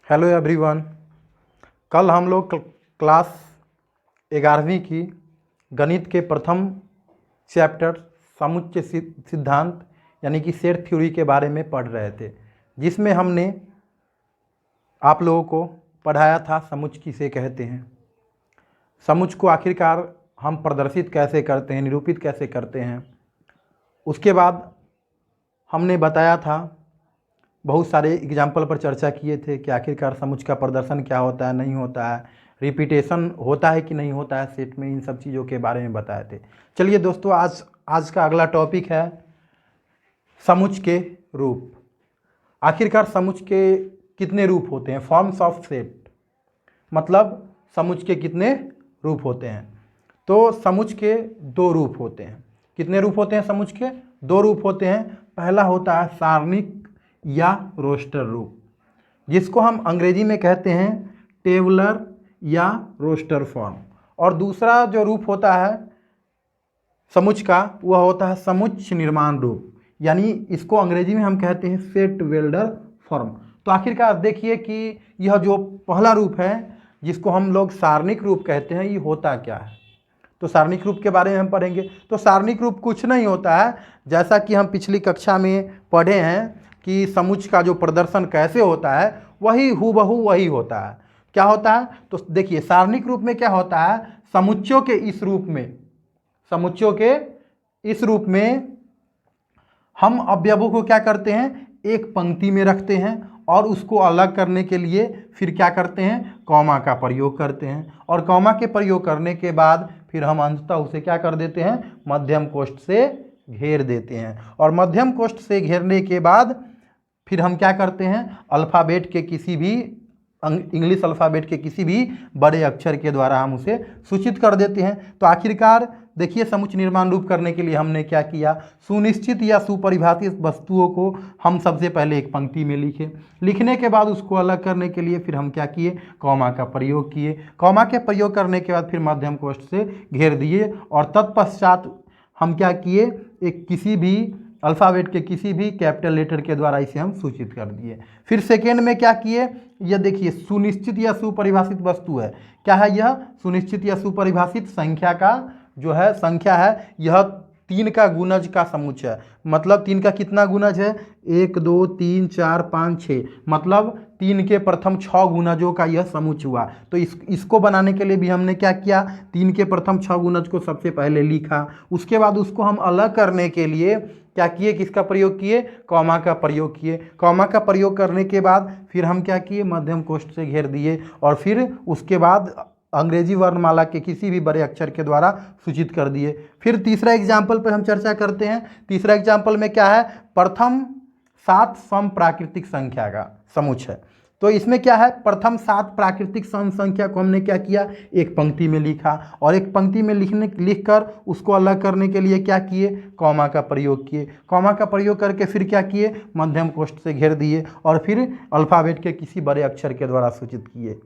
Hello everyone. कल हम लोग क्लास 11वीं की गणित के प्रथम चैप्टर समुच्चय सिद्धांत यानी कि सेट थ्योरी के बारे में पढ़ रहे थे, जिसमें हमने आप लोगों को पढ़ाया था समुच्चय किसे कहते हैं, समुच्चय को आखिरकार हम प्रदर्शित कैसे करते हैं, निरूपित कैसे करते हैं। उसके बाद हमने बताया था, बहुत सारे एग्जाम्पल पर चर्चा किए थे कि आखिरकार समुच्चय का प्रदर्शन क्या होता है, नहीं होता है, रिपीटेशन होता है कि नहीं होता है सेट में, इन सब चीज़ों के बारे में बताए थे। चलिए दोस्तों, आज का अगला टॉपिक है समुच्चय के रूप। आखिरकार समुच्चय के कितने रूप होते हैं, फॉर्म्स ऑफ सेट, मतलब समुच्चय के कितने रूप होते हैं। तो समुच्चय के दो रूप होते हैं। कितने रूप होते हैं समुच्चय के? दो रूप होते हैं। पहला होता है सारणिक या रोस्टर रूप, जिसको हम अंग्रेजी में कहते हैं टेबुलर या रोस्टर फॉर्म। और दूसरा जो रूप होता है समुच्चय का, वह होता है समुच्चय निर्माण रूप, यानी इसको अंग्रेजी में हम कहते हैं सेट वेल्डर फॉर्म। तो आखिरकार देखिए कि यह जो पहला रूप है, जिसको हम लोग सारणिक रूप कहते हैं, ये होता क्या है। तो सारणिक रूप के बारे में हम पढ़ेंगे। तो सारणिक रूप कुछ नहीं होता है, जैसा कि हम पिछली कक्षा में पढ़े हैं कि समुच्चय का जो प्रदर्शन कैसे होता है, वही हूबहू वही होता है। क्या होता है? तो देखिए, सारणिक रूप में क्या होता है, समुच्चयों के इस रूप में हम अवयवों को क्या करते हैं, एक पंक्ति में रखते हैं, और उसको अलग करने के लिए फिर क्या करते हैं, कॉमा का प्रयोग करते हैं। और कॉमा के प्रयोग करने के बाद फिर हम अंततः उसे क्या कर देते हैं, मध्यम कोष्ठ से घेर देते हैं। और मध्यम कोष्ठ से घेरने के बाद फिर हम क्या करते हैं, अल्फ़ाबेट के किसी भी इंग्लिश अल्फ़ाबेट के किसी भी बड़े अक्षर के द्वारा हम उसे सूचित कर देते हैं। तो आखिरकार देखिए, समुच्चय निर्माण रूप करने के लिए हमने क्या किया, सुनिश्चित या सुपरिभाषित वस्तुओं को हम सबसे पहले एक पंक्ति में लिखने के बाद उसको अलग करने के लिए फिर हम क्या किए, कॉमा का प्रयोग किए। कॉमा के प्रयोग करने के बाद फिर मध्यम कोष्ठ से घेर दिए, और तत्पश्चात हम क्या किए, एक किसी भी अल्फ़ाबेट के किसी भी कैपिटल लेटर के द्वारा इसे हम सूचित कर दिए। फिर सेकेंड में क्या किए, यह देखिए सुनिश्चित या सुपरिभाषित वस्तु है। क्या है यह? सुनिश्चित या सुपरिभाषित संख्या का जो है, संख्या है, यह 3 का गुणज का समुच्चय है। मतलब 3 का कितना गुणज है, 1 2 3 4 5 6, मतलब 3 के प्रथम 6 गुणजों का यह समुच्चय हुआ। तो इसको बनाने के लिए भी हमने क्या किया, 3 के प्रथम 6 गुणज को सबसे पहले लिखा। उसके बाद उसको हम अलग करने के लिए क्या किए, किसका प्रयोग किए, कॉमा का प्रयोग किए। कॉमा का प्रयोग करने के बाद फिर हम क्या किए, मध्यम कोष्ठ से घेर दिए, और फिर उसके बाद अंग्रेजी वर्णमाला के किसी भी बड़े अक्षर के द्वारा सूचित कर दिए। फिर तीसरा एग्जाम्पल पर हम चर्चा करते हैं। तीसरा एग्जाम्पल में क्या है, प्रथम 7 सम प्राकृतिक संख्या का समुच्चय। तो इसमें क्या है, प्रथम 7 प्राकृतिक सम संख्या को हमने क्या किया, एक पंक्ति में लिखा, और एक पंक्ति में लिखकर उसको अलग करने के लिए क्या किए, कॉमा का प्रयोग किए। कॉमा का प्रयोग करके फिर क्या किए, मध्यम कोष्ठ से घेर दिए, और फिर अल्फ़ाबेट के किसी बड़े अक्षर के द्वारा सूचित किए।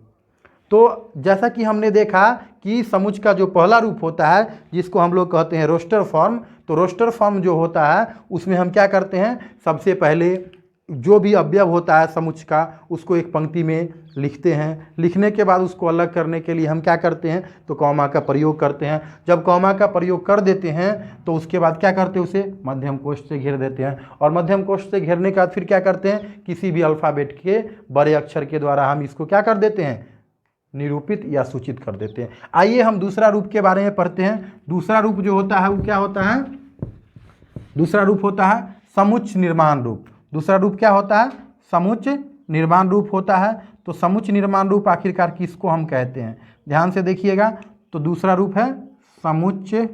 तो जैसा कि हमने देखा कि समुच्चय का जो पहला रूप होता है, जिसको हम लोग कहते हैं रोस्टर फॉर्म, तो रोस्टर फॉर्म जो होता है उसमें हम क्या करते हैं, सबसे पहले जो भी अवयव होता है समुच्चय का, उसको एक पंक्ति में लिखते हैं। लिखने के बाद उसको अलग करने के लिए हम क्या करते हैं, तो कॉमा का प्रयोग करते हैं। जब कॉमा का प्रयोग कर देते हैं तो उसके बाद क्या करते हैं, उसे मध्यम कोष्ठ से घेर देते हैं। और मध्यम कोष्ठ से घेरने के बाद फिर क्या करते हैं, किसी भी अल्फ़ाबेट के बड़े अक्षर के द्वारा हम इसको क्या कर देते हैं, निरूपित या सूचित कर देते हैं। आइए हम दूसरा रूप के बारे में पढ़ते हैं। दूसरा रूप जो होता है वो क्या होता है, दूसरा रूप होता है समुच्चय निर्माण रूप। दूसरा रूप क्या होता है, समुच्चय निर्माण रूप होता है। तो समुच्चय निर्माण रूप आखिरकार किसको हम कहते हैं, ध्यान से देखिएगा। तो दूसरा रूप है समुच्चय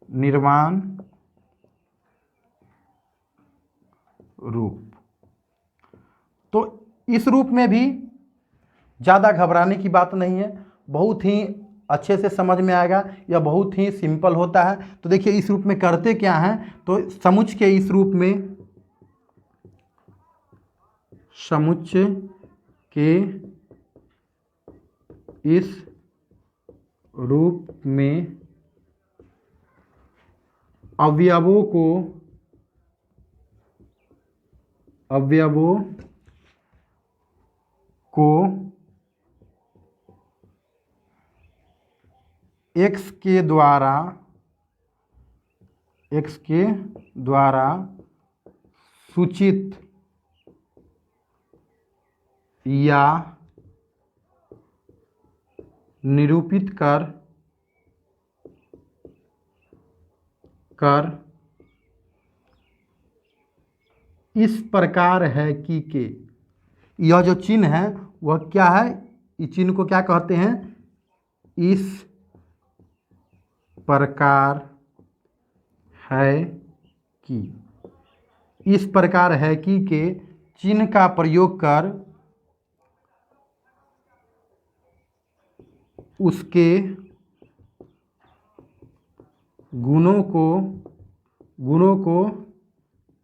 निर्माण रूप। तो इस रूप में भी ज़्यादा घबराने की बात नहीं है, बहुत ही अच्छे से समझ में आएगा, यह बहुत ही सिंपल होता है। तो देखिए, इस रूप में करते क्या हैं, तो समुच्चय के इस रूप में, समुच्चय के इस रूप में अवयवों को x के द्वारा सूचित या निरूपित कर इस प्रकार है कि के, यह जो चिन्ह है वह क्या है, इस चिन्ह को क्या कहते हैं, इस प्रकार है कि, इस प्रकार है कि के चिन्ह का प्रयोग कर उसके गुणों को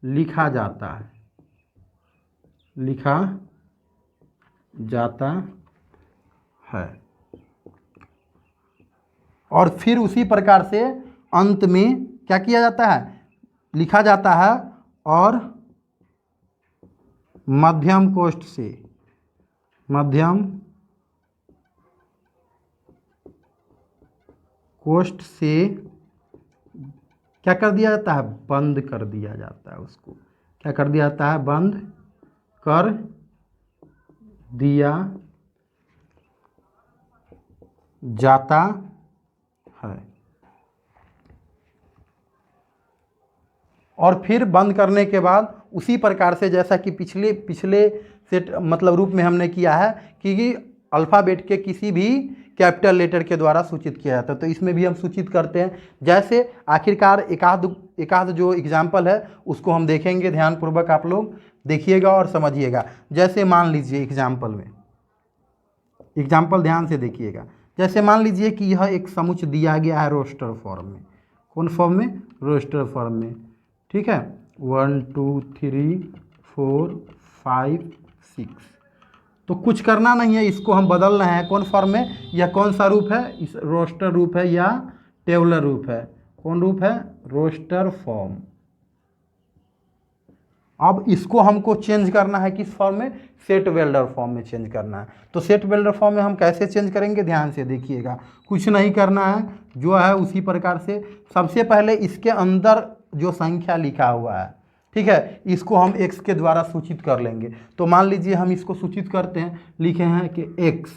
लिखा जाता है। और फिर उसी प्रकार से अंत में क्या किया जाता है, लिखा जाता है, और मध्यम कोष्ठ से क्या कर दिया जाता है, बंद कर दिया जाता है। उसको क्या कर दिया जाता है, बंद कर दिया जाता है। और फिर बंद करने के बाद उसी प्रकार से जैसा कि पिछले सेट मतलब रूप में हमने किया है कि अल्फ़ाबेट के किसी भी कैपिटल लेटर के द्वारा सूचित किया जाता है, तो इसमें भी हम सूचित करते हैं। जैसे आखिरकार एकाध जो एग्जाम्पल है उसको हम देखेंगे, ध्यानपूर्वक आप लोग देखिएगा और समझिएगा। जैसे मान लीजिए एग्जाम्पल ध्यान से देखिएगा। जैसे मान लीजिए कि यह एक समुच्चय दिया गया है रोस्टर फॉर्म में। कौन फॉर्म में, रोस्टर फॉर्म में, ठीक है। 1 2 3 4 5 6, तो कुछ करना नहीं है, इसको हम बदल रहे हैं कौन फॉर्म में, यह कौन सा रूप है, इस रोस्टर रूप है या टेबुलर रूप है, कौन रूप है, रोस्टर फॉर्म। अब इसको हमको चेंज करना है किस फॉर्म में, सेट वेल्डर फॉर्म में चेंज करना है। तो सेट वेल्डर फॉर्म में हम कैसे चेंज करेंगे, ध्यान से देखिएगा। कुछ नहीं करना है, जो है उसी प्रकार से सबसे पहले इसके अंदर जो संख्या लिखा हुआ है, ठीक है, इसको हम x के द्वारा सूचित कर लेंगे। तो मान लीजिए हम इसको सूचित करते हैं, लिखे हैं कि x।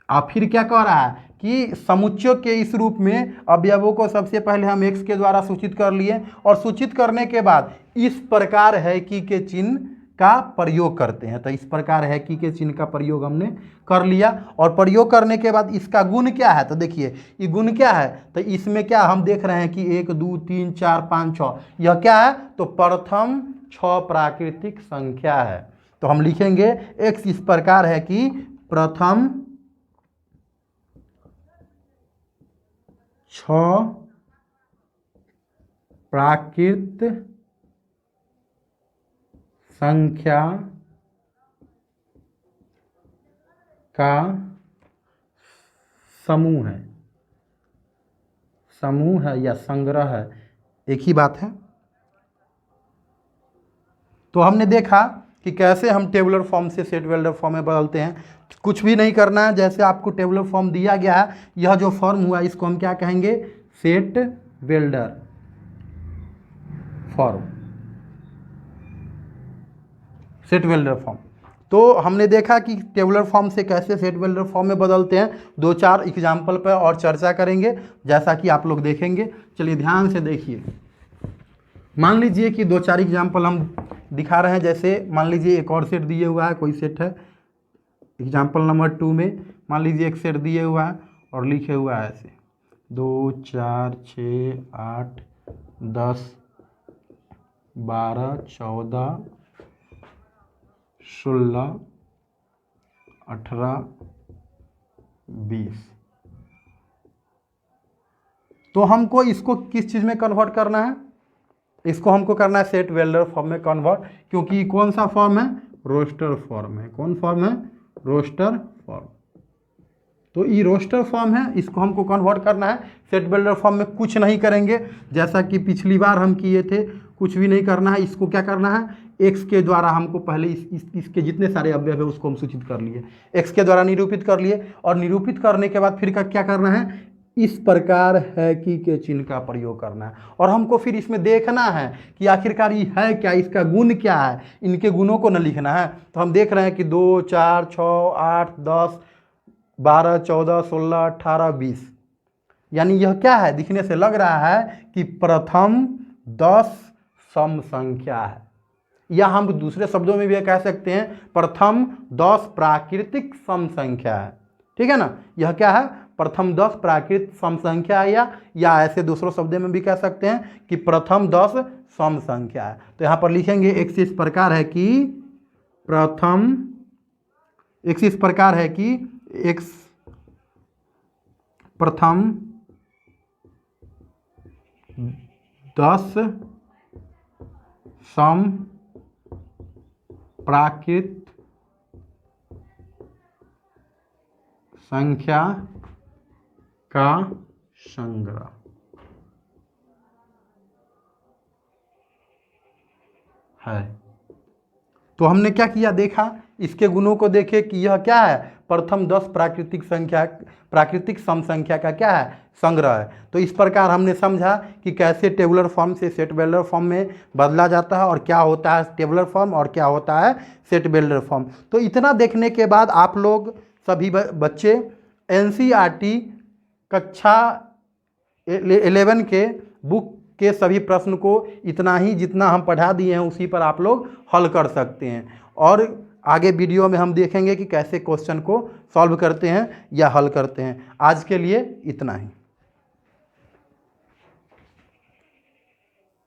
अब फिर क्या कह रहा है कि समुच्चय के इस रूप में अवयवों को सबसे पहले हम x के द्वारा सूचित कर लिए, और सूचित करने के बाद इस प्रकार है कि के चिन्ह का प्रयोग करते हैं। तो इस प्रकार है कि के चिन्ह का प्रयोग हमने कर लिया, और प्रयोग करने के बाद इसका गुण क्या है, तो देखिए ये गुण क्या है, तो इसमें क्या हम देख रहे हैं कि 1 2 3 4 5 6, यह क्या है, तो प्रथम 6 प्राकृतिक संख्या है। तो हम लिखेंगे x इस प्रकार है कि प्रथम 6 प्राकृत संख्या का समूह है या संग्रह है, एक ही बात है। तो हमने देखा कि कैसे हम टेबुलर फॉर्म से सेट वेल्डर फॉर्म में बदलते हैं। कुछ भी नहीं करना है, जैसे आपको टेबुलर फॉर्म दिया गया है, यह जो फॉर्म हुआ इसको हम क्या कहेंगे, set welder form, set welder form. तो हमने देखा कि टेबुलर फॉर्म से कैसे सेट वेल्डर फॉर्म में बदलते हैं। 2-4 एग्जाम्पल पर और चर्चा करेंगे, जैसा कि आप लोग देखेंगे। चलिए ध्यान से देखिए। मान लीजिए कि 2-4 एग्जाम्पल हम दिखा रहे हैं। जैसे मान लीजिए एक और सेट दिए हुआ है, कोई सेट है एग्जाम्पल नंबर 2 में, मान लीजिए एक सेट दिए हुआ है और लिखे हुआ है ऐसे 2 4 6 8 10 12 14 16 18 20। तो हमको इसको किस चीज़ में कन्वर्ट करना है, इसको हमको करना है सेट वेल्डर फॉर्म में कन्वर्ट, क्योंकि कौन सा फॉर्म है, रोस्टर फॉर्म है। कौन फॉर्म है, रोस्टर फॉर्म। तो ये रोस्टर फॉर्म है, इसको हमको कन्वर्ट करना है सेट वेल्डर फॉर्म में। कुछ नहीं करेंगे, जैसा कि पिछली बार हम किए थे, कुछ भी नहीं करना है। इसको क्या करना है, x के द्वारा हमको पहले इसके जितने सारे अवयव है उसको हम सूचित कर लिए, x के द्वारा निरूपित कर लिए। और निरूपित करने के बाद फिर क्या करना है, इस प्रकार है कि के चिन्ह का प्रयोग करना है। और हमको फिर इसमें देखना है कि आखिरकार ये है क्या, इसका गुण क्या है, इनके गुणों को न लिखना है। तो हम देख रहे हैं कि 2, 4, 6, 8, 10, 12, 14, 16, 18, 20, यानी यह क्या है, दिखने से लग रहा है कि प्रथम 10 सम संख्या है, या हम दूसरे शब्दों में भी कह सकते हैं प्रथम 10 प्राकृतिक सम संख्या है। ठीक है ना, यह क्या है, प्रथम 10 प्राकृत सम संख्या है, या ऐसे दूसरों शब्दों में भी कह सकते हैं कि प्रथम 10 सम संख्या है। तो यहाँ पर लिखेंगे x इस प्रकार है कि प्रथम, x इस प्रकार है कि x प्रथम 10 सम प्राकृत संख्या का संग्रह है। तो हमने क्या किया, देखा, इसके गुणों को देखे कि यह क्या है, प्रथम 10 प्राकृतिक सम संख्या का क्या है, संग्रह है। तो इस प्रकार हमने समझा कि कैसे टेबुलर फॉर्म से सेट बेल्डर फॉर्म में बदला जाता है, और क्या होता है टेबुलर फॉर्म और क्या होता है सेट बेल्डर फॉर्म। तो इतना देखने के बाद आप लोग सभी बच्चे NCERT कक्षा 11 के बुक के सभी प्रश्न को इतना ही जितना हम पढ़ा दिए हैं उसी पर आप लोग हल कर सकते हैं। और आगे वीडियो में हम देखेंगे कि कैसे क्वेश्चन को सॉल्व करते हैं या हल करते हैं। आज के लिए इतना ही।